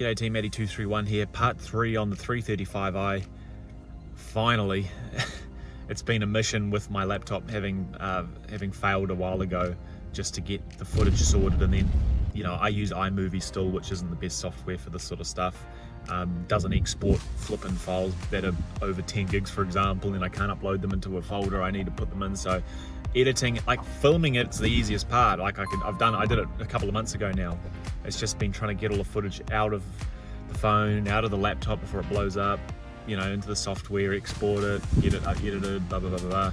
G'day team, Eddie231 here, part 3 on the 335i. Finally, it's been a mission with my laptop having failed a while ago just to get the footage sorted, and then, you know, I use iMovie still, which isn't the best software for this sort of stuff. Doesn't export flipping files that are over 10 gigs, for example, and I can't upload them into a folder. I need to put them in. So editing, like filming it's the easiest part. Like I did it a couple of months ago now. It's just been trying to get all the footage out of the phone, out of the laptop before it blows up, you know, into the software, export it, get it edited, blah, blah, blah, blah, blah.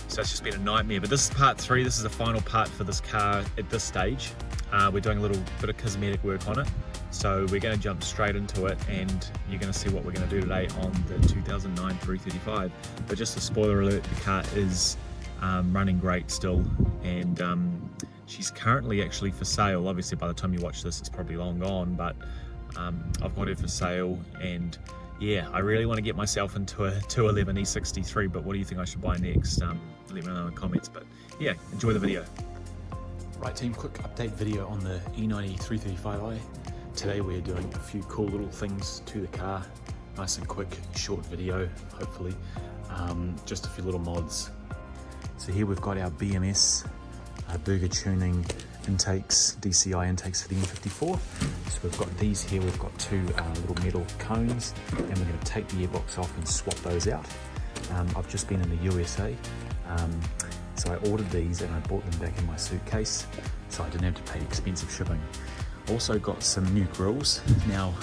So it's just been a nightmare. But this is part 3. This is the final part for this car at this stage. We're doing a little bit of cosmetic work on it. So we're going to jump straight into it, and you're going to see what we're going to do today on the 2009 335. But just a spoiler alert, the car is running great still, and she's currently actually for sale. Obviously by the time you watch this it's probably long gone, but I've got her for sale, and yeah, I really want to get myself into a 211 E63, but what do you think I should buy next? Let me know in the comments. But yeah, enjoy the video. Right team, quick update video on the E90 335i. Today we're doing a few cool little things to the car. Nice and quick, short video, hopefully. Just a few little mods. So here we've got our BMS Burger tuning intakes, DCI intakes for the M54. So we've got these here, we've got two little metal cones, and we're going to take the airbox off and swap those out. I've just been in the USA, so I ordered these and I bought them back in my suitcase, so I didn't have to pay expensive shipping. Also got some new grills. Now,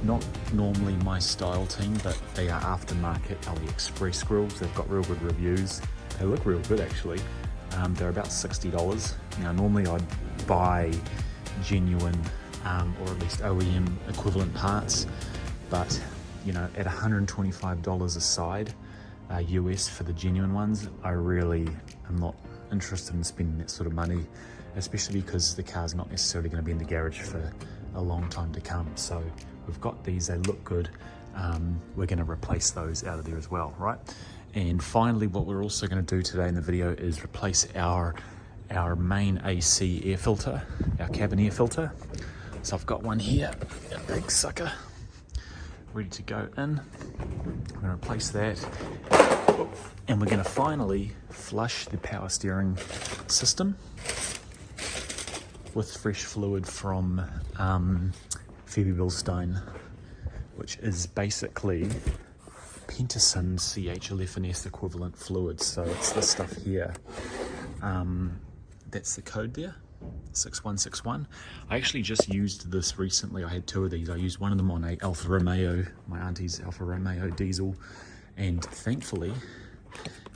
not normally my style team, but they are aftermarket AliExpress grills. They've got real good reviews. They look real good actually. They're about $60. Now normally I'd buy genuine or at least OEM equivalent parts, but you know, at $125 a side US for the genuine ones, I really am not interested in spending that sort of money, especially because the car's not necessarily going to be in the garage for a long time to come. So we've got these, they look good. We're going to replace those out of there as well, right? And finally, what we're also going to do today in the video is replace our main AC air filter, our cabin air filter. So I've got one here, a big sucker, ready to go in. I'm going to replace that, and we're going to finally flush the power steering system with fresh fluid from Phoebe Bilstein, which is basically Pentasyn CH11S equivalent fluid. So it's this stuff here. That's the code there, 6161. I actually just used this recently. I had two of these. I used one of them on a Alfa Romeo, my auntie's Alfa Romeo diesel, and thankfully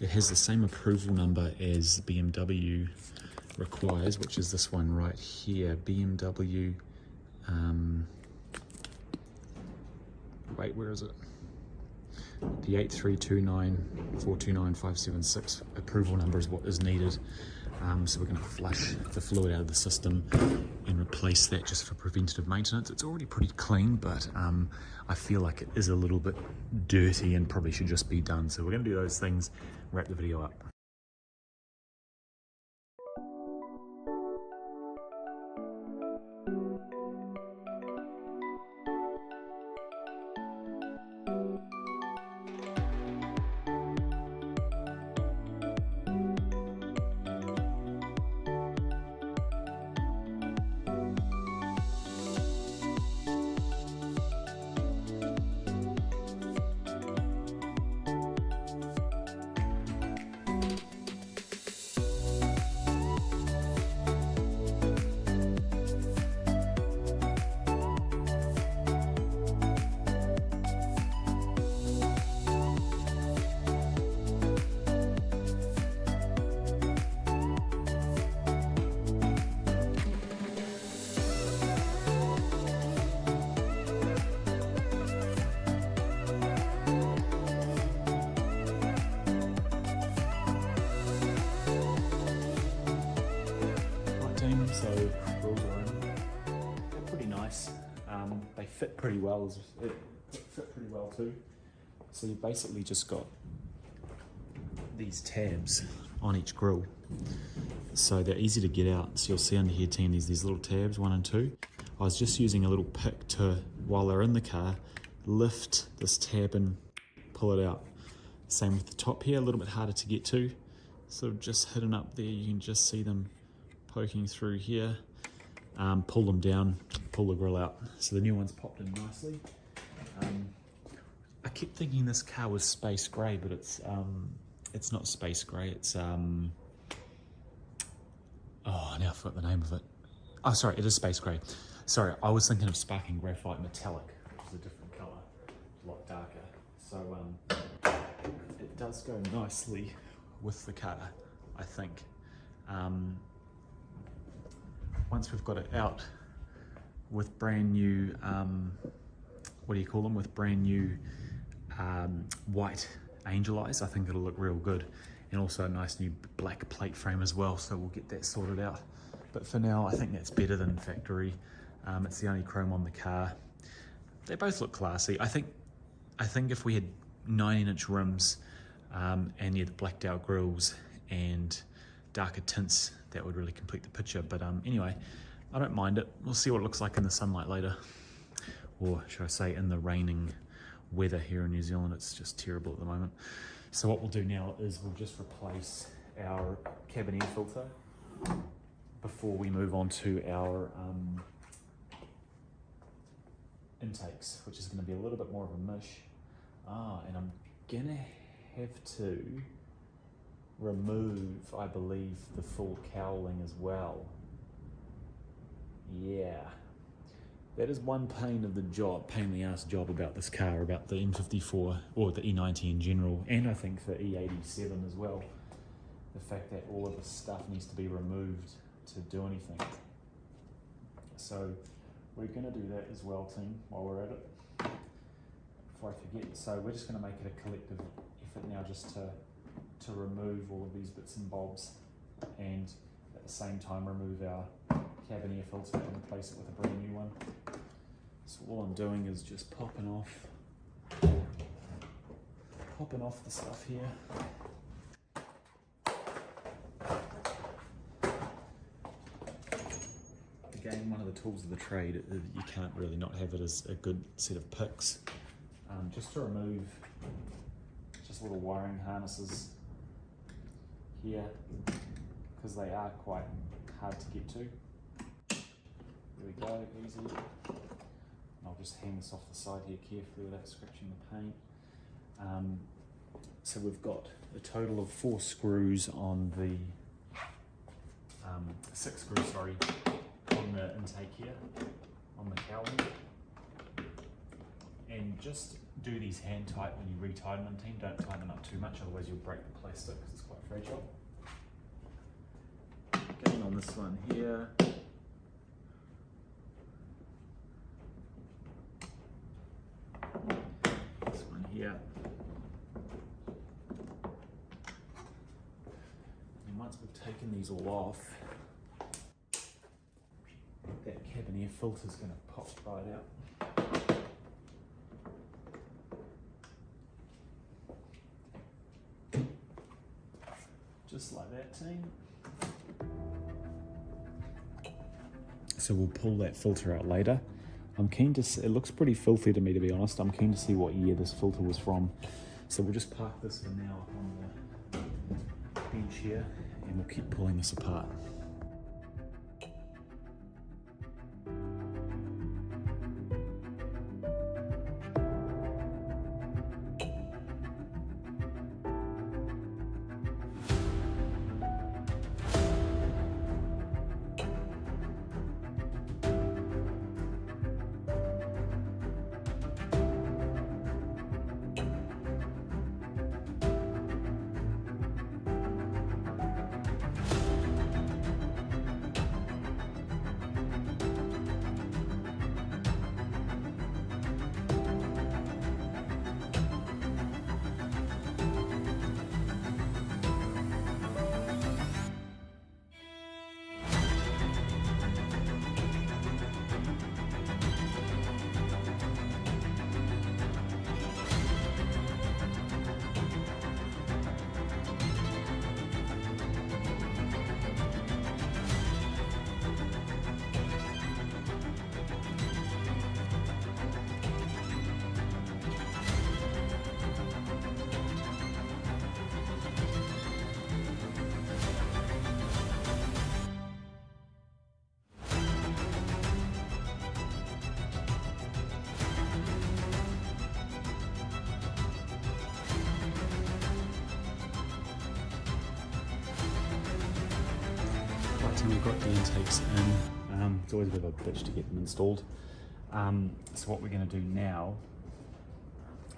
it has the same approval number as BMW requires, which is this one right here, BMW, wait, where is it? The 8329429.576 approval number is what is needed. So we're going to flush the fluid out of the system and replace that just for preventative maintenance. It's already pretty clean, but I feel like it is a little bit dirty and probably should just be done. So we're going to do those things, wrap the video up. So grills are in. They're pretty nice. They fit pretty well. It fit pretty well too. So you basically just got these tabs on each grill, so they're easy to get out. So you'll see under here, team, these little tabs, 1 and 2. I was just using a little pick to, while they're in the car, lift this tab and pull it out. Same with the top here, a little bit harder to get to. Sort of just hidden up there, you can just see them poking through here. Pull them down, pull the grille out. So the new one's popped in nicely. I kept thinking this car was space grey, but it's not space grey, it's oh, now I forgot the name of it. Oh, sorry, it is space grey. Sorry, I was thinking of sparking graphite metallic, which is a different colour, a lot darker. So it does go nicely with the car, I think. Once we've got it out with brand new, what do you call them? With brand new white angel eyes, I think it'll look real good. And also a nice new black plate frame as well, so we'll get that sorted out. But for now, I think that's better than factory. It's the only chrome on the car. They both look classy. I think if we had 19-inch rims and yeah, the blacked out grills and darker tints, that would really complete the picture. But anyway, I don't mind it. We'll see what it looks like in the sunlight later. Or should I say in the raining weather here in New Zealand. It's just terrible at the moment. So what we'll do now is we'll just replace our cabin air filter before we move on to our intakes, which is going to be a little bit more of a mish. And I'm gonna have to remove, I believe, the full cowling as well. Yeah, that is one pain in the ass job about this car, about the M54 or the E90 in general, and I think the E87 as well. The fact that all of this stuff needs to be removed to do anything. So we're gonna do that as well, team, while we're at it. Before I forget, so we're just going to make it a collective effort now just to remove all of these bits and bobs, and at the same time remove our cabin air filter and replace it with a brand new one. So all I'm doing is just popping off the stuff here. Again, one of the tools of the trade, you can't really not have it as a good set of picks. Just to remove just little wiring harnesses here, because they are quite hard to get to. There we go, easy. And I'll just hang this off the side here carefully without scratching the paint. So we've got a total of 4 screws on the, 6 screws, sorry, on the intake here, on the cowling. And just do these hand tight when you retighten them, team. Don't tighten them up too much, otherwise you'll break the plastic because it's quite fragile. Again on this one here. This one here. And once we've taken these all off, that cabin air filter is going to pop right out. Just like that, team. So we'll pull that filter out later. I'm keen to see, it looks pretty filthy to me, to be honest. I'm keen to see what year this filter was from. So we'll just park this for now on the bench here, and we'll keep pulling this apart. time we've got the intakes in. It's always a bit of a bitch to get them installed. So what we're going to do now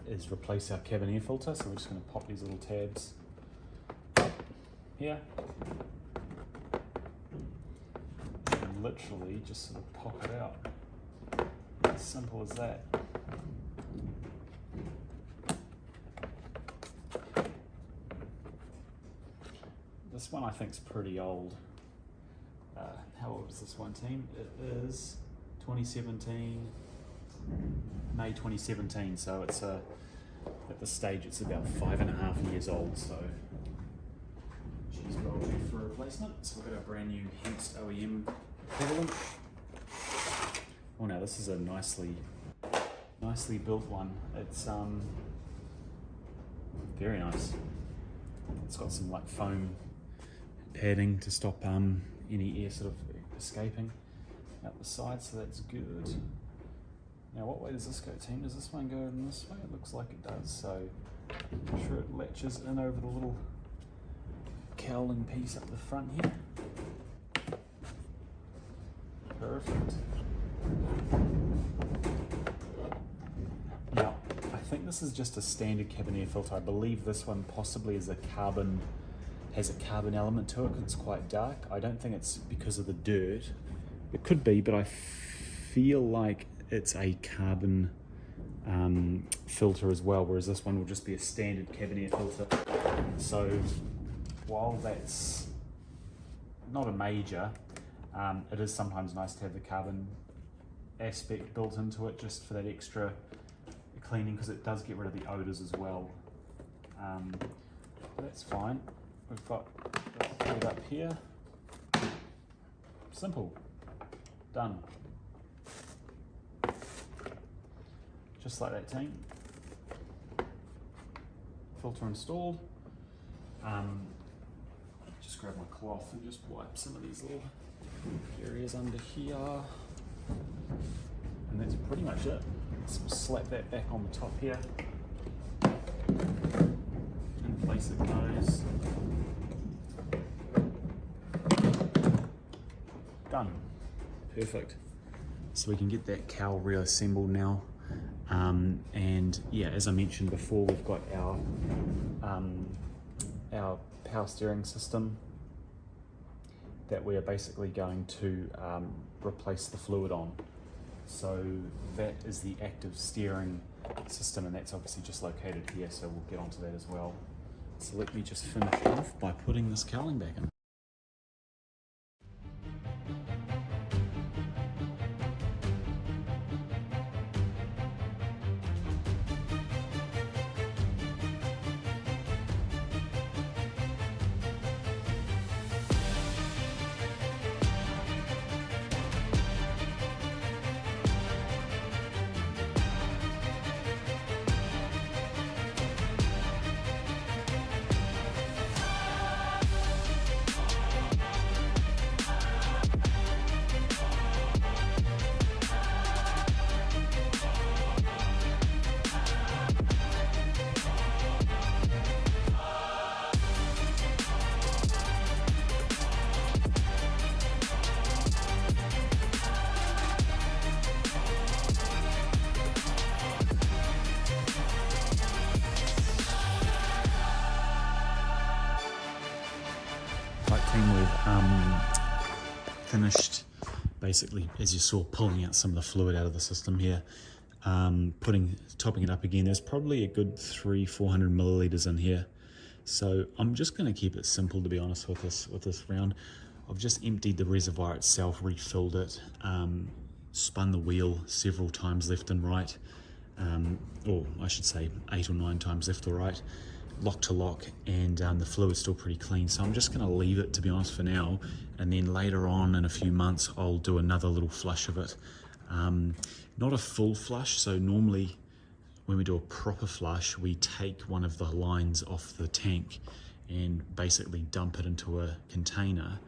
is replace our cabin air filter. So we're just going to pop these little tabs here. And literally just sort of pop it out. As simple as that. This one I think is pretty old. How old is this one, team? It is 2017, May 2017, so it's at this stage it's about 5.5 years old, so she's well due for a replacement. So we've got our brand new Hengst OEM equivalent. Oh, now this is a nicely built one. It's very nice. It's got some like foam padding to stop any air sort of escaping out the side, so that's good. Now what way does this go, team? Does this one go in this way? It looks like it does, so make sure it latches in over the little cowling piece up the front here. Perfect. Now, I think this is just a standard cabin air filter. I believe this one possibly has a carbon element to it because it's quite dark. I don't think it's because of the dirt. It could be, but I feel like it's a carbon filter as well, whereas this one will just be a standard cabin air filter. So while that's not a major, it is sometimes nice to have the carbon aspect built into it just for that extra cleaning, because it does get rid of the odors as well. That's fine. We've got it up here. Simple. Done. Just like that, team. Filter installed. Just grab my cloth and just wipe some of these little areas under here. And that's pretty much it. Let's slap that back on the top here. In place it goes. Done. Perfect. So we can get that cowl reassembled now. And yeah, as I mentioned before, we've got our power steering system that we are basically going to replace the fluid on. So that is the active steering system, and that's obviously just located here, so we'll get onto that as well. So let me just finish off by putting this cowling back in. We've finished basically, as you saw, pulling out some of the fluid out of the system here, topping it up again. There's probably a good 300-400 milliliters in here, so I'm just going to keep it simple, to be honest, with this round. I've just emptied the reservoir itself, refilled it, spun the wheel several times left and right, or I should say 8 or 9 times left or right, lock to lock, and the fluid's still pretty clean, so I'm just going to leave it, to be honest, for now, and then later on in a few months I'll do another little flush of it. Not a full flush, so normally when we do a proper flush we take one of the lines off the tank and basically dump it into a container,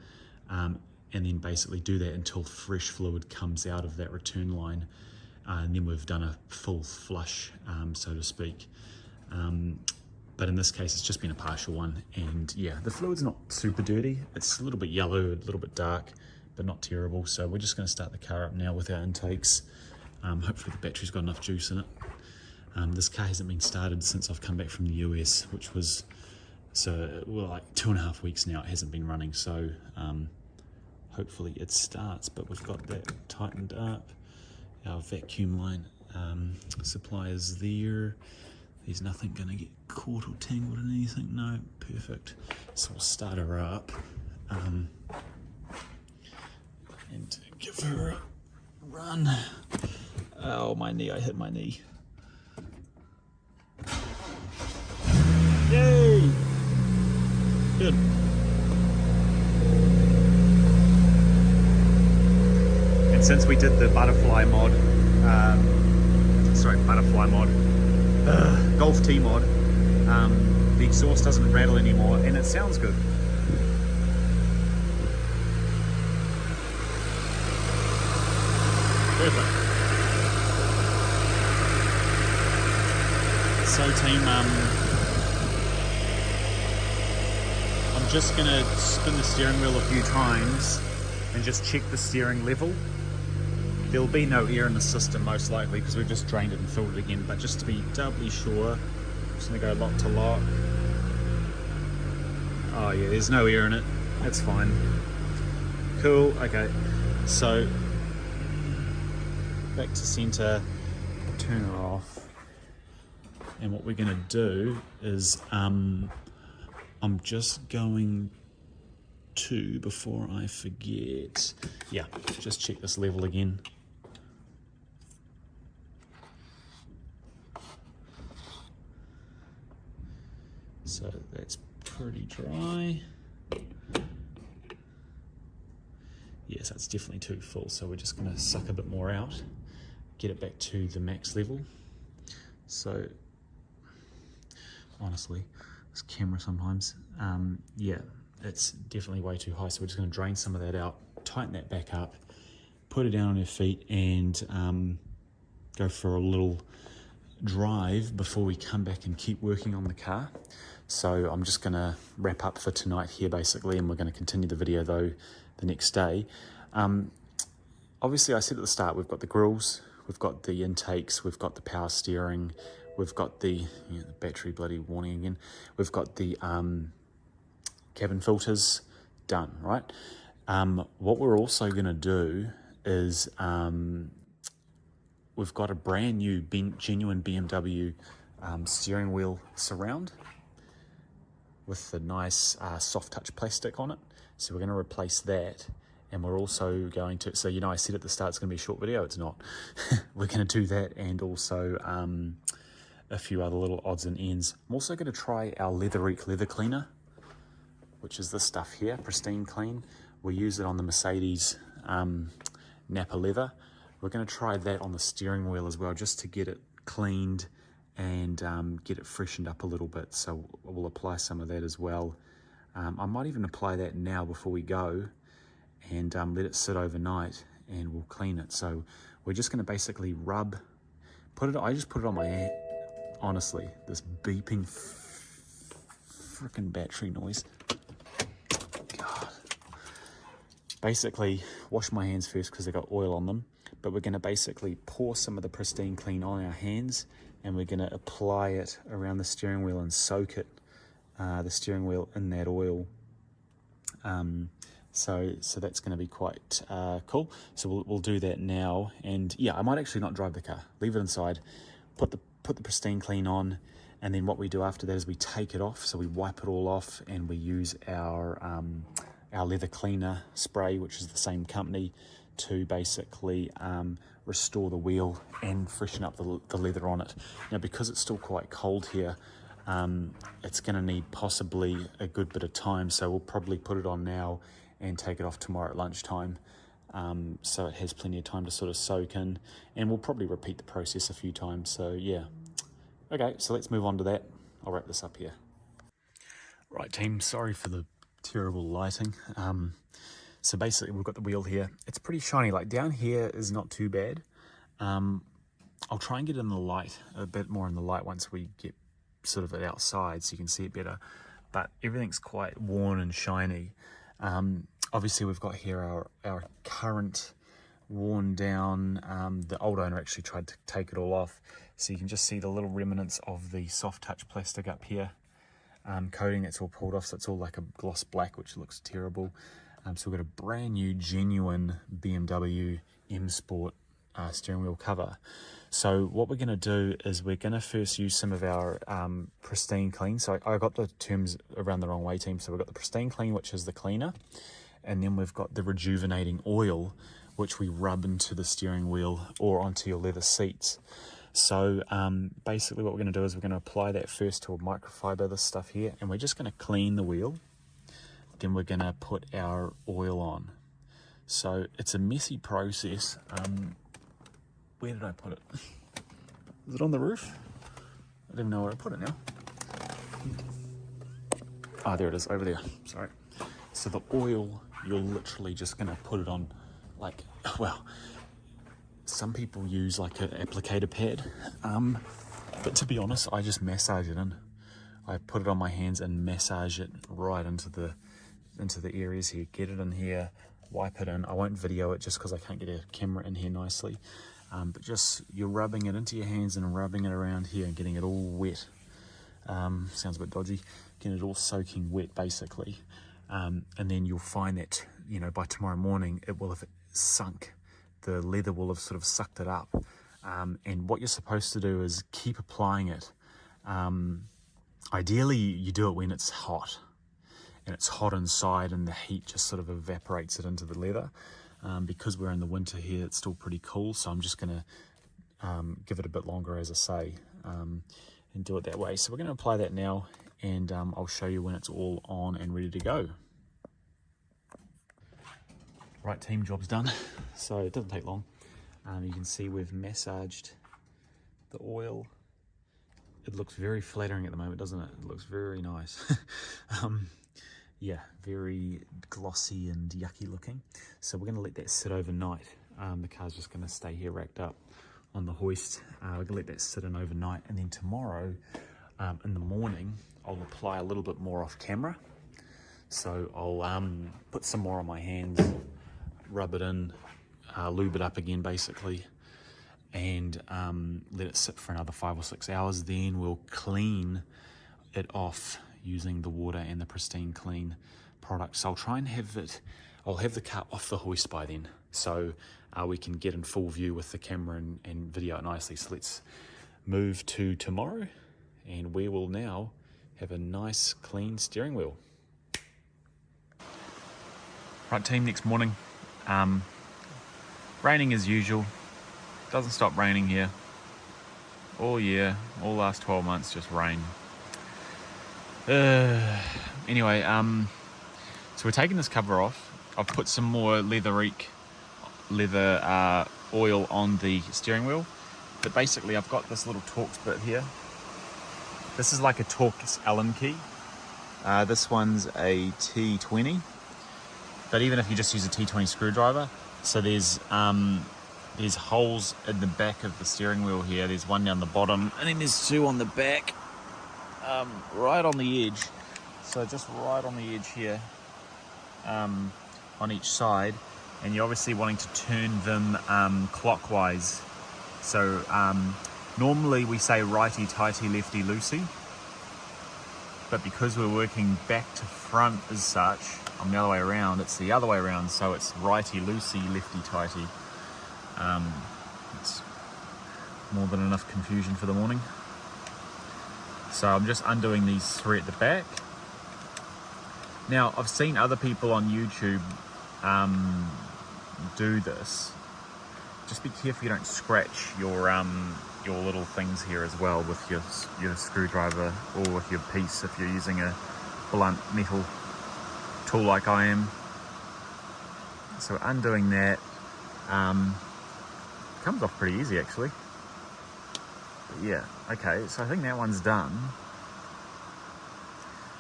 and then basically do that until fresh fluid comes out of that return line, and then we've done a full flush, so to speak. but in this case it's just been a partial one. And yeah, the fluid's not super dirty. It's a little bit yellow, a little bit dark, but not terrible. So we're just going to start the car up now with our intakes. Hopefully the battery's got enough juice in it. This car hasn't been started since I've come back from the US, which was, so well, like 2.5 weeks now it hasn't been running. So hopefully it starts, but we've got that tightened up. Our vacuum line supply is there. There's nothing gonna get caught or tangled in anything. No, perfect. So we'll start her up and give her a run. Oh, my knee, I hit my knee. Yay! Good. And since we did the butterfly mod, Golf T mod, the exhaust doesn't rattle anymore and it sounds good. Perfect. So team, I'm just gonna spin the steering wheel a few times And just check the steering level. There'll be no air in the system most likely because we've just drained it and filled it again, but just to be doubly sure, I'm just gonna go lock to lock. Oh yeah, there's no air in it. That's fine. Cool, okay. So, back to center, turn her off. And what we're gonna do is, I'm just going to, before I forget, yeah, just check this level again. So that's pretty dry. Yes, that's definitely too full, so we're just gonna suck a bit more out, get it back to the max level. So, honestly, this camera sometimes, yeah, it's definitely way too high, so we're just gonna drain some of that out, tighten that back up, put it down on your feet, and go for a little drive before we come back and keep working on the car. So I'm just gonna wrap up for tonight here basically, and we're gonna continue the video though the next day. Obviously I said at the start, we've got the grills, we've got the intakes, we've got the power steering, we've got the, the battery bloody warning again, we've got the cabin filters done, right? What we're also gonna do is we've got a brand new genuine BMW steering wheel surround with the nice soft touch plastic on it. So we're going to replace that, and we're also going to, so I said at the start it's going to be a short video, it's not. We're going to do that, and also a few other little odds and ends. I'm also going to try our Leatherique leather cleaner, which is this stuff here, pristine clean. We use it on the Mercedes Napa leather. We're going to try that on the steering wheel as well, just to get it cleaned and get it freshened up a little bit. So we'll apply some of that as well. I might even apply that now before we go, and let it sit overnight, and we'll clean it. So we're just going to basically rub, I just put it on my hand. Honestly, this beeping freaking battery noise. God. Basically, wash my hands first because they've got oil on them. But we're going to basically pour some of the pristine clean on our hands, and we're going to apply it around the steering wheel and soak it, the steering wheel in that oil. So that's going to be quite cool. So we'll do that now, and yeah, I might actually not drive the car, leave it inside, put the pristine clean on, and then what we do after that is we take it off. So we wipe it all off, and we use our leather cleaner spray, which is the same company, to basically restore the wheel and freshen up the leather on it. Now, because it's still quite cold here, it's going to need possibly a good bit of time, so we'll probably put it on now and take it off tomorrow at lunchtime, so it has plenty of time to sort of soak in, and we'll probably repeat the process a few times. So yeah, okay, so let's move on to that. I'll wrap this up here. Right team, sorry for the terrible lighting. So basically we've got the wheel here. It's pretty shiny, like down here is not too bad. I'll try and get in the light, a bit more in the light once we get sort of it outside so you can see it better, but everything's quite worn and shiny. Obviously we've got here our current worn down, the old owner actually tried to take it all off, so you can just see the little remnants of the soft touch plastic up here, coating that's all pulled off, so it's all like a gloss black, which looks terrible. So we've got a brand new genuine BMW M Sport steering wheel cover. So what we're going to do is we're going to first use some of our pristine clean. So I got the terms around the wrong way, team. So we've got the pristine clean, which is the cleaner, and then we've got the rejuvenating oil, which we rub into the steering wheel or onto your leather seats. So basically what we're going to do is we're going to apply that first to a microfiber, this stuff here, and we're just going to clean the wheel. Then we're going to put our oil on. So it's a messy process. Where did I put it? Is it on the roof? I don't even know where I put it now. Ah, there it is, over there. Sorry. So the oil, you're literally just going to put it on, like, well, some people use like an applicator pad, but to be honest, I just massage it in. I put it on my hands and massage it right into the areas here. Get it in here, wipe it in. I won't video it just because I can't get a camera in here nicely, but just you're rubbing it into your hands and rubbing it around here and getting it all wet. Sounds a bit dodgy. Getting it all soaking wet basically, and then you'll find that, you know, by tomorrow morning it will have sunk. The leather will have sort of sucked it up, and what you're supposed to do is keep applying it. Ideally you do it when it's hot, and it's hot inside and the heat just sort of evaporates it into the leather. Because we're in the winter here, it's still pretty cool, so I'm just going to give it a bit longer, as I say, and do it that way. So we're going to apply that now, and I'll show you when it's all on and ready to go. Right, team, job's done. So it doesn't take long. You can see we've massaged the oil. It looks very flattering at the moment, doesn't it? It looks very nice. Yeah, very glossy and yucky looking. So we're going to let that sit overnight. The car's just going to stay here racked up on the hoist. We're going to let that sit in overnight, and then tomorrow in the morning I'll apply a little bit more off camera. So I'll put some more on my hands, rub it in, lube it up again basically, and let it sit for another 5 or 6 hours. Then we'll clean it off using the water and the pristine clean product. So I'll try and have the car off the hoist by then, so we can get in full view with the camera and video it nicely. So let's move to tomorrow, and we will now have a nice clean steering wheel. Right, team, next morning. Raining as usual. Doesn't stop raining here all year, all last 12 months, just rain. Anyway, so we're taking this cover off. I've put some more leather oil on the steering wheel, but basically I've got this little Torx bit here. This is like a Torx Allen key. This one's a T20, but even if you just use a T20 screwdriver, so there's holes in the back of the steering wheel here. There's one down the bottom, and then there's two on the back, right on the edge. So just right on the edge here, on each side, and you're obviously wanting to turn them clockwise. So normally we say righty tighty, lefty loosey, but because we're working back to front as such, on the other way around, it's the other way around. So it's righty loosey, lefty tighty. It's more than enough confusion for the morning. So I'm just undoing these three at the back. Now I've seen other people on YouTube do this. Just be careful you don't scratch your little things here as well with your screwdriver or with your piece if you're using a blunt metal tool like I am. So undoing that comes off pretty easy actually. But yeah, okay, so I think that one's done.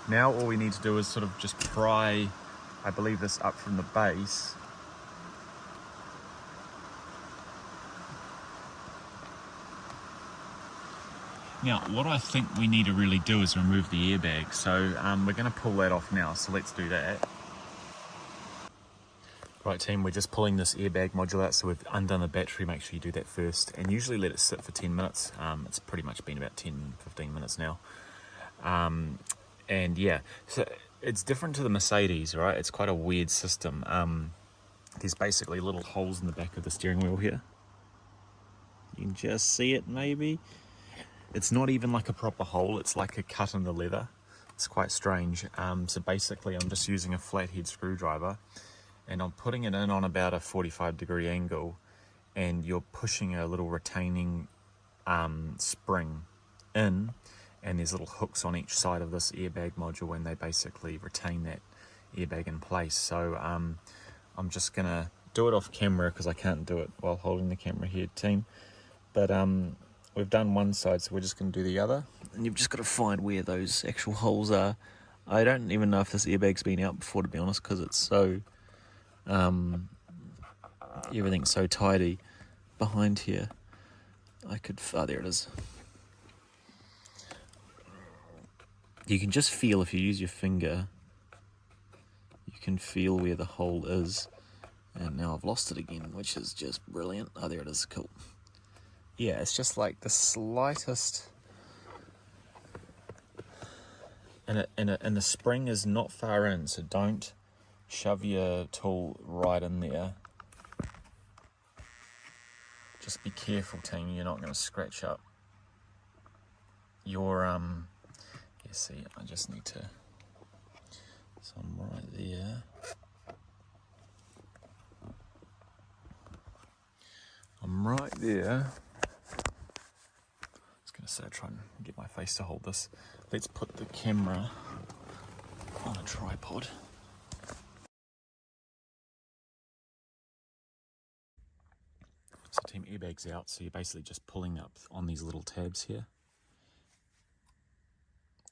Now all we need to do is sort of just pry, I believe, this up from the base. Now, what I think we need to really do is remove the airbag. So we're going to pull that off now. So let's do that. Right, team, we're just pulling this airbag module out. So we've undone the battery. Make sure you do that first. And usually let it sit for 10 minutes. It's pretty much been about 10, 15 minutes now. And yeah, so it's different to the Mercedes, right? It's quite a weird system. There's basically little holes in the back of the steering wheel here. You can just see it maybe. It's not even like a proper hole, it's like a cut in the leather. It's quite strange. So basically I'm just using a flathead screwdriver and I'm putting it in on about a 45-degree angle, and you're pushing a little retaining spring in, and there's little hooks on each side of this airbag module, and they basically retain that airbag in place. So I'm just gonna do it off camera because I can't do it while holding the camera here, team. But we've done one side, so we're just going to do the other. And you've just got to find where those actual holes are. I don't even know if this airbag's been out before, to be honest, because it's so... everything's so tidy behind here. I could... Oh, there it is. You can just feel, if you use your finger, you can feel where the hole is. And now I've lost it again, which is just brilliant. Oh, there it is. Cool. Yeah, it's just like the slightest, and the spring is not far in, so don't shove your tool right in there. Just be careful, team, you're not going to scratch up your, you see, I just need to, so I'm right there. I'm right there. So try and get my face to hold this. Let's put the camera on a tripod. So team, airbag's out, so you're basically just pulling up on these little tabs here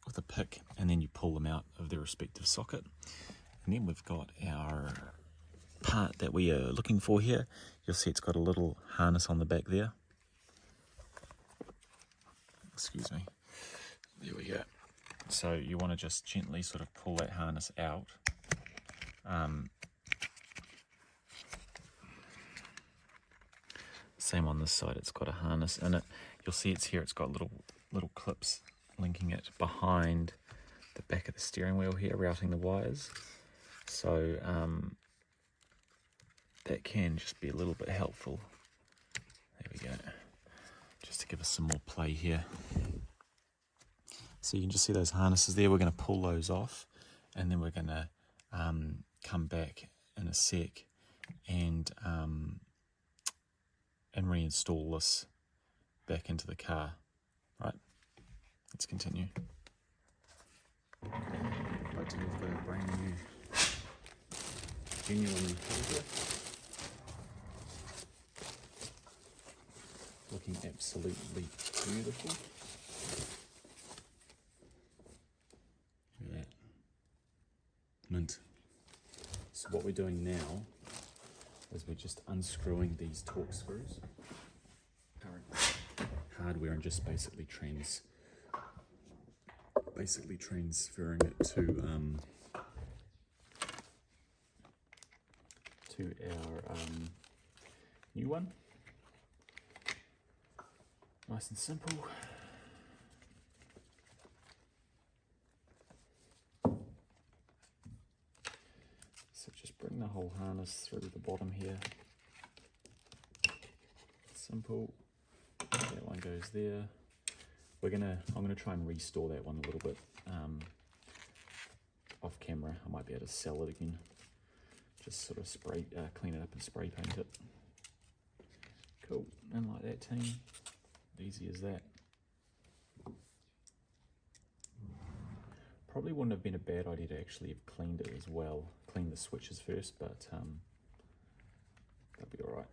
with a pick, and then you pull them out of their respective socket. And then we've got our part that we are looking for here. You'll see it's got a little harness on the back there. Excuse me. There we go. So you want to just gently sort of pull that harness out. Same on this side, it's got a harness in it. You'll see it's here, it's got little clips linking it behind the back of the steering wheel here, routing the wires. So that can just be a little bit helpful. There we go. Just to give us some more play here. So you can just see those harnesses there. We're going to pull those off, and then we're going to come back in a sec and reinstall this back into the car. Right, let's continue. Right, so we've got a brand new, genuine here. Looking absolutely beautiful. Look at that. Mint. So what we're doing now is we're just unscrewing these torque screws, current hardware, and just basically transferring it to our new one. Nice and simple. So just bring the whole harness through the bottom here. Simple. That one goes there. I'm gonna try and restore that one a little bit off camera. I might be able to sell it again. Just sort of clean it up and spray paint it. Cool. And like that, team. Easy as that. Probably wouldn't have been a bad idea to actually have cleaned it as well. Clean the switches first, but that'll be alright.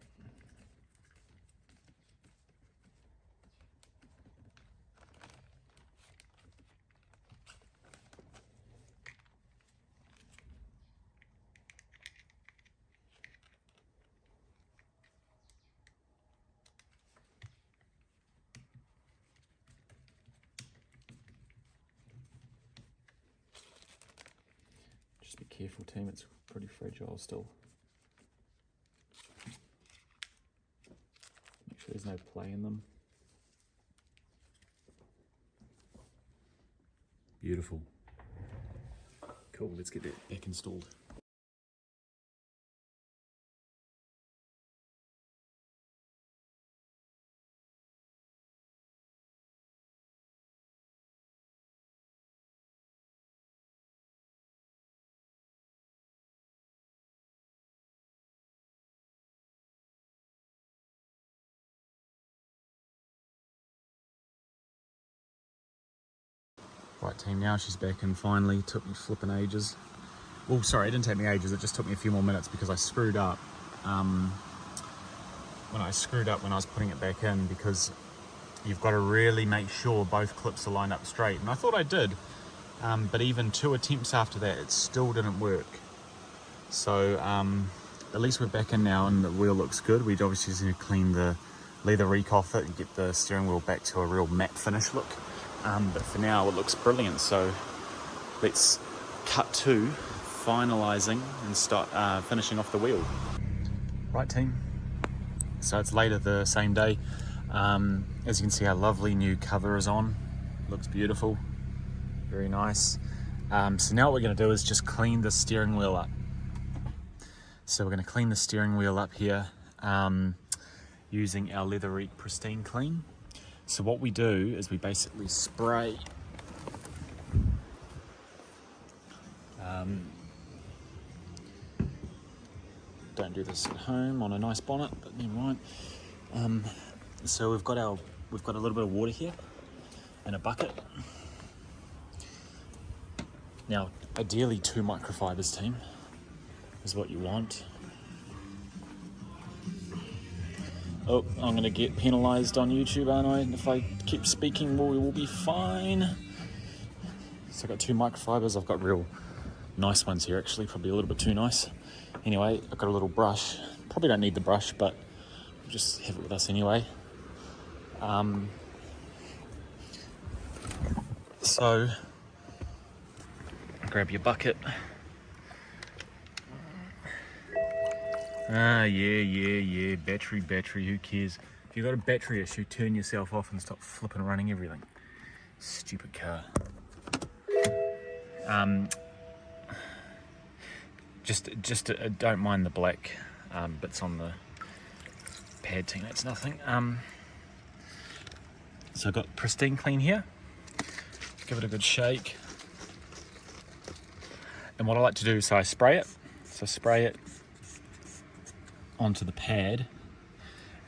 Just be careful, team, it's pretty fragile still. Make sure there's no play in them. Beautiful. Cool, let's get that back installed. Right team, now she's back in finally. Took me flipping ages. Well, sorry, it didn't take me ages, it just took me a few more minutes because I screwed up. When I was putting it back in, because you've got to really make sure both clips are lined up straight. And I thought I did, but even 2 attempts after that, it still didn't work. So at least we're back in now and the wheel looks good. We obviously just need to clean the leather reek off it and get the steering wheel back to a real matte finish look. But for now it looks brilliant, so let's cut to finalising and start finishing off the wheel. Right team, so it's later the same day. As you can see, our lovely new cover is on. Looks beautiful, very nice. So now what we're going to do is just clean the steering wheel up. So we're going to clean the steering wheel up here using our Leather Reek Pristine Clean. So what we do is we basically spray don't do this at home on a nice bonnet, but never mind. So we've got a little bit of water here in a bucket. Now, ideally 2 microfibers, team, is what you want. Oh, I'm going to get penalised on YouTube, aren't I? If I keep speaking, we will be fine. So I've got 2 microfibers. I've got real nice ones here, actually, probably a little bit too nice. Anyway, I've got a little brush. Probably don't need the brush, but we'll just have it with us anyway. So, grab your bucket. Yeah, battery, who cares? If you've got a battery issue, turn yourself off and stop flipping running everything. Stupid car. Just don't mind the black bits on the pad team, that's nothing. So I've got Pristine Clean here. Give it a good shake. And what I like to do, so I spray it. So spray it onto the pad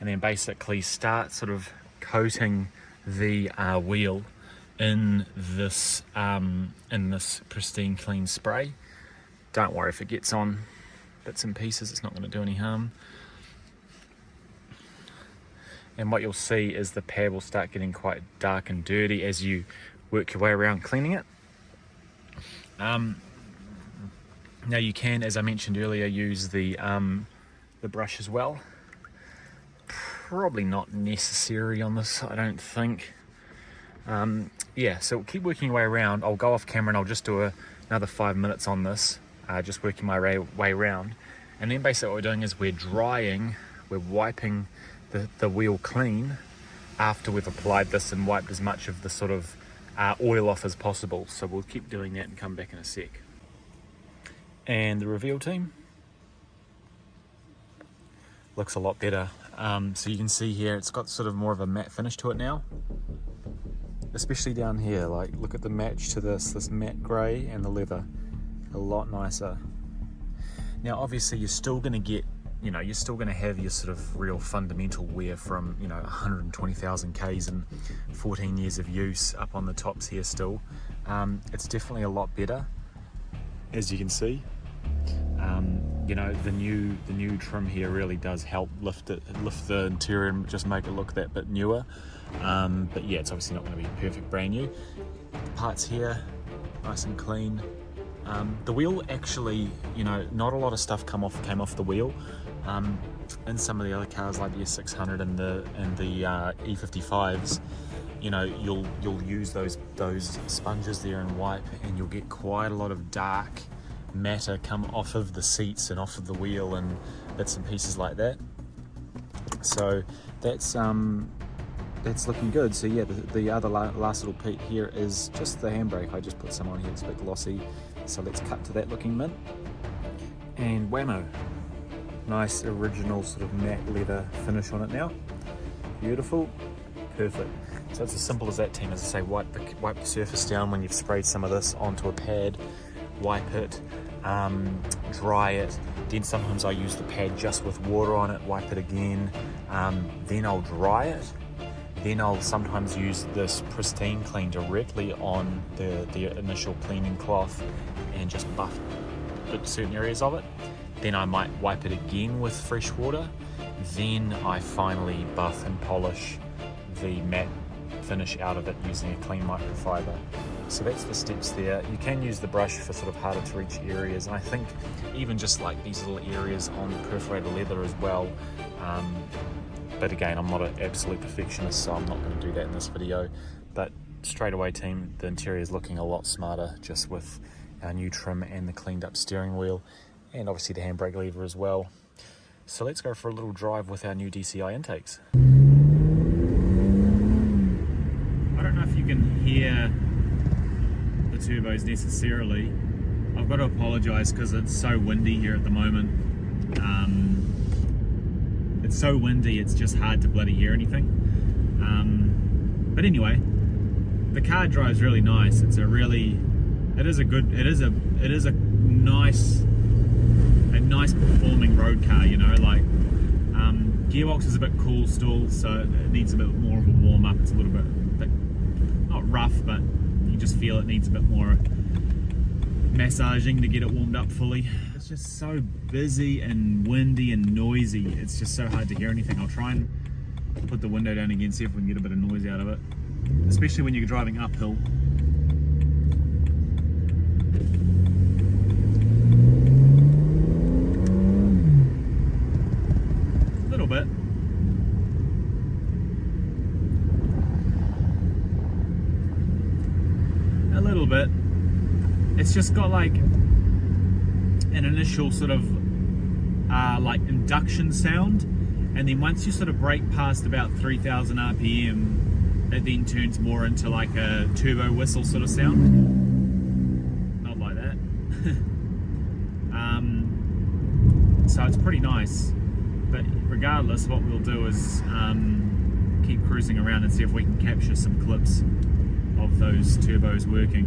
and then basically start sort of coating the wheel in this Pristine Clean spray. Don't worry if it gets on bits and pieces, it's not going to do any harm. And what you'll see is the pad will start getting quite dark and dirty as you work your way around cleaning it. Now you can, as I mentioned earlier, use the brush as well. Probably not necessary on this, I don't think. Yeah, so keep working your way around. I'll go off camera and I'll just do another 5 minutes on this, just working my way around. And then basically what we're doing is we're wiping the wheel clean after we've applied this and wiped as much of the sort of oil off as possible. So we'll keep doing that and come back in a sec. And the reveal, team, looks a lot better. So you can see here it's got sort of more of a matte finish to it now, especially down here. Like, look at the match to this matte grey and the leather, a lot nicer. Now obviously you're still going to get, you're still going to have your sort of real fundamental wear from 120,000 Ks and 14 years of use up on the tops here still. It's definitely a lot better, as you can see. The new trim here really does help lift the interior and just make it look that bit newer. But yeah, it's obviously not going to be perfect brand new. The parts here, nice and clean. The wheel actually, not a lot of stuff came off the wheel. In some of the other cars like the S600 and the E55s, you'll use those sponges there and wipe, and you'll get quite a lot of dark matter come off of the seats and off of the wheel and bits and pieces like that. So that's looking good. So yeah, the other last little peak here is just the handbrake. I just put some on here, it's a bit glossy. So let's cut to that looking mint. And whammo, nice original sort of matte leather finish on it now. Beautiful, perfect. So it's as simple as that, team. As I say, wipe the surface down when you've sprayed some of this onto a pad, wipe it, dry it. Then sometimes I use the pad just with water on it, wipe it again, then I'll dry it. Then I'll sometimes use this pristine clean directly on the initial cleaning cloth and just buff certain areas of it. Then I might wipe it again with fresh water. Then I finally buff and polish the matte finish out of it using a clean microfiber. So that's the steps there. You can use the brush for sort of harder to reach areas, and I think even just like these little areas on perforated leather as well. But again, I'm not an absolute perfectionist, so I'm not going to do that in this video. But straight away, team, the interior is looking a lot smarter just with our new trim and the cleaned up steering wheel, and obviously the handbrake lever as well. So let's go for a little drive with our new DCI intakes. I don't know if you can hear the turbos necessarily. I've got to apologise because it's so windy here at the moment. It's so windy, it's just hard to bloody hear anything. But anyway, the car drives really nice. It is a nice performing road car, you know, like gearbox is a bit cool still, so it needs a bit more of a warm up. It's a little bit not rough, but you just feel it needs a bit more massaging to get it warmed up fully. It's just so busy and windy and noisy. It's just so hard to hear anything. I'll try and put the window down again, see if we can get a bit of noise out of it, especially when you're driving uphill. A little bit. A little bit. It's just got like an initial sort of like induction sound, and then once you sort of brake past about 3,000 RPM, it then turns more into like a turbo whistle sort of sound. Not like that. So it's pretty nice, but regardless, what we'll do is keep cruising around and see if we can capture some clips of those turbos working.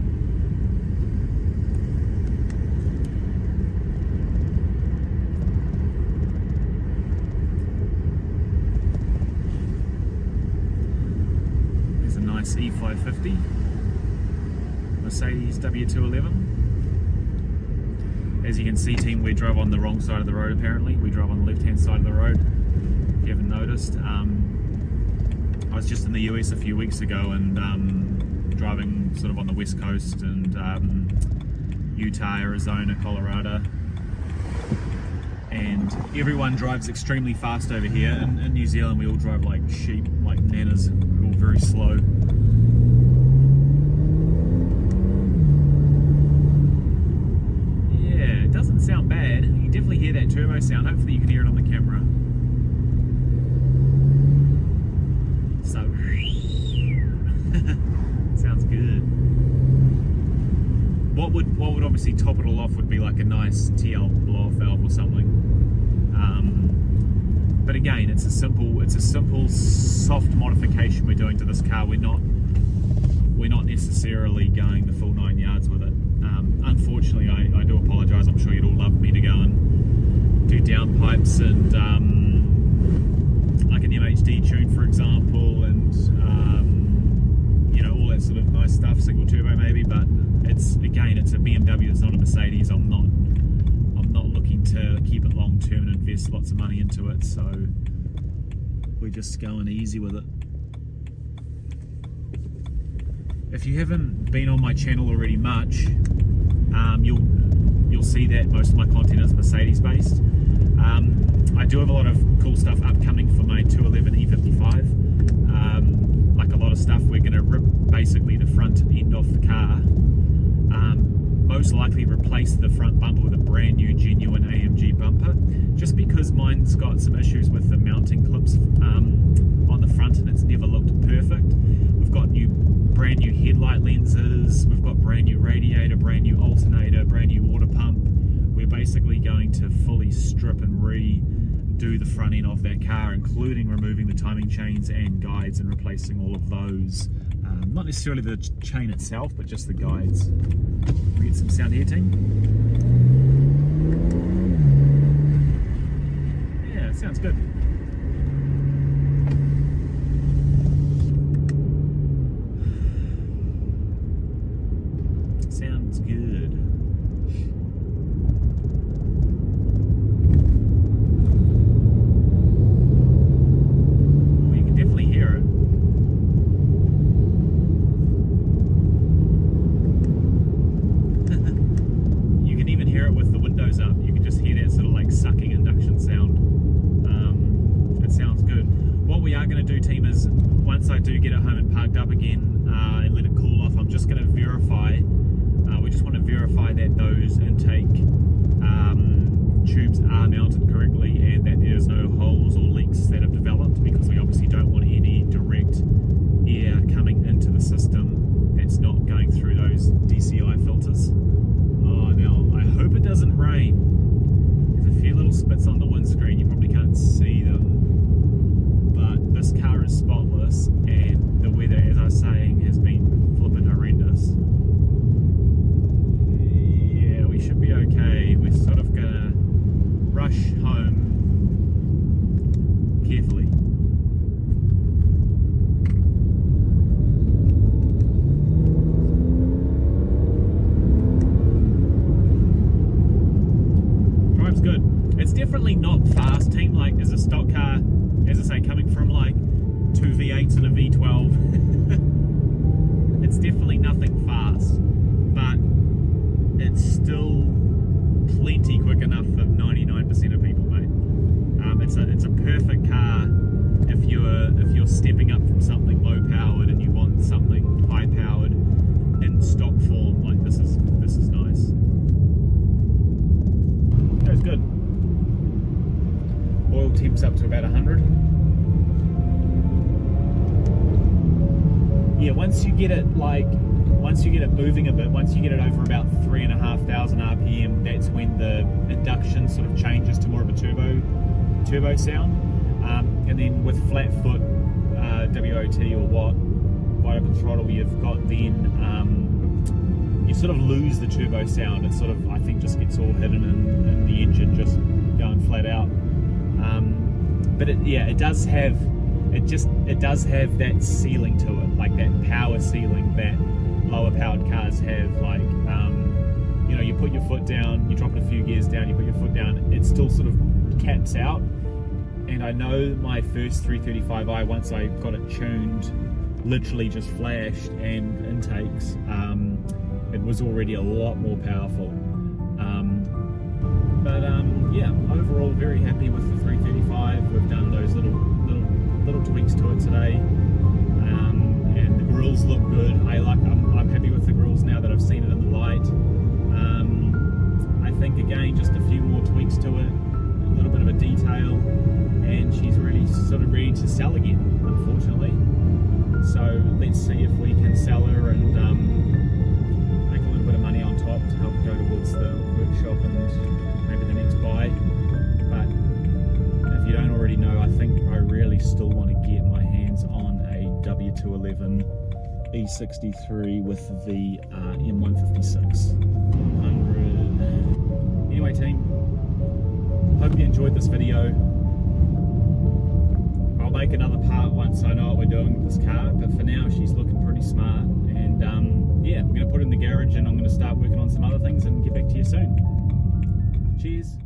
E550 Mercedes W211. As you can see, team, we drove on the wrong side of the road apparently. We drove on the left hand side of the road, if you haven't noticed. I was just in the US a few weeks ago and driving sort of on the west coast and Utah, Arizona, Colorado, and everyone drives extremely fast over here. In New Zealand we all drive like sheep, like nanas. We're all very slow. Yeah, it doesn't sound bad. You can definitely hear that turbo sound. Hopefully you can hear it on the camera. So sounds good. What would obviously top it all off would be like a nice TL blow-off valve or something. But again, it's a simple soft modification we're doing to this car. We're not necessarily going the full 9 yards with it. Unfortunately, I do apologise. I'm sure you'd all love me to go and do downpipes and like an MHD tune, for example, and you know, all that sort of nice stuff, single turbo maybe. But it's a BMW. It's not a Mercedes. I'm not looking to keep it long term and invest lots of money into it, so we're just going easy with it. If you haven't been on my channel already much, you'll see that most of my content is Mercedes based. I do have a lot of cool stuff upcoming for my 211 E55. Like a lot of stuff, we're going to rip basically the front end off the car. most likely replace the front bumper with a brand new genuine AMG bumper, just because mine's got some issues with the mounting clips on the front, and it's never looked perfect. We've got brand new headlight lenses, we've got brand new radiator, brand new alternator, brand new water pump. We're basically going to fully strip and redo the front end of that car, including removing the timing chains and guides and replacing all of those. Not necessarily the chain itself, but just the guides. We get some sound here, team. Yeah, it sounds good. Sounds good. You can definitely hear it. You can even hear it with the windows up. You can just hear that sort of like sucking induction sound. It sounds good. What we are going to do, team, is once I do get it home and parked up again and let it cool off, I'm just going to verify. We just want to verify that those intake tubes are mounted correctly and that there's no holes or leaks that have developed, because we obviously don't want any direct air coming into the system that's not going through those DCI filters. Oh, now I hope it doesn't rain. There's a few little spits on the windscreen, you probably can't see them, but this car is spotless and the weather, as I was saying, has been flipping horrendous. We should be okay. We're sort of gonna rush home carefully. Drives good. It's definitely not fast, team. Like, as a stock car, as I say, coming from like 2 V8s and a V12, it's definitely nothing fast, but it's still plenty quick enough for 99% of people, mate. It's a perfect car if you're stepping up from something low powered and you want something high powered in stock form. Like, this is nice. That's good. Oil temps up to about 100. Yeah, once you get it moving a bit, once you get it over about 3,500 RPM, that's when the induction sort of changes to more of a turbo sound. And then with flat foot WOT or wide open throttle, you've got then you sort of lose the turbo sound. It sort of, I think, just gets all hidden in the engine just going flat out. But it does have that ceiling to it, like that power ceiling that lower powered cars have. Like, you put your foot down, you drop it a few gears down, you put your foot down, it still sort of caps out. And I know my first 335i, once I got it tuned, literally just flashed and intakes. It was already a lot more powerful. Yeah, overall very happy with the 335. We've done those little tweaks to it today, and the grills look good. I'm happy with the grills now that I've seen it in the light. I think again, just a few more tweaks to it, a little bit of a detail, and she's really sort of ready to sell again, unfortunately. So let's see if we can sell her and make a little bit of money on top to help go towards the workshop and maybe the next buy. But if you don't already know, I think I really still want to get my hands on a W211 E63 with the M156 100. Anyway, team, hope you enjoyed this video. I'll make another part once I know what we're doing with this car, but for now she's looking pretty smart, and yeah, we're going to put it in the garage and I'm going to start working on some other things and get back to you soon. Cheers.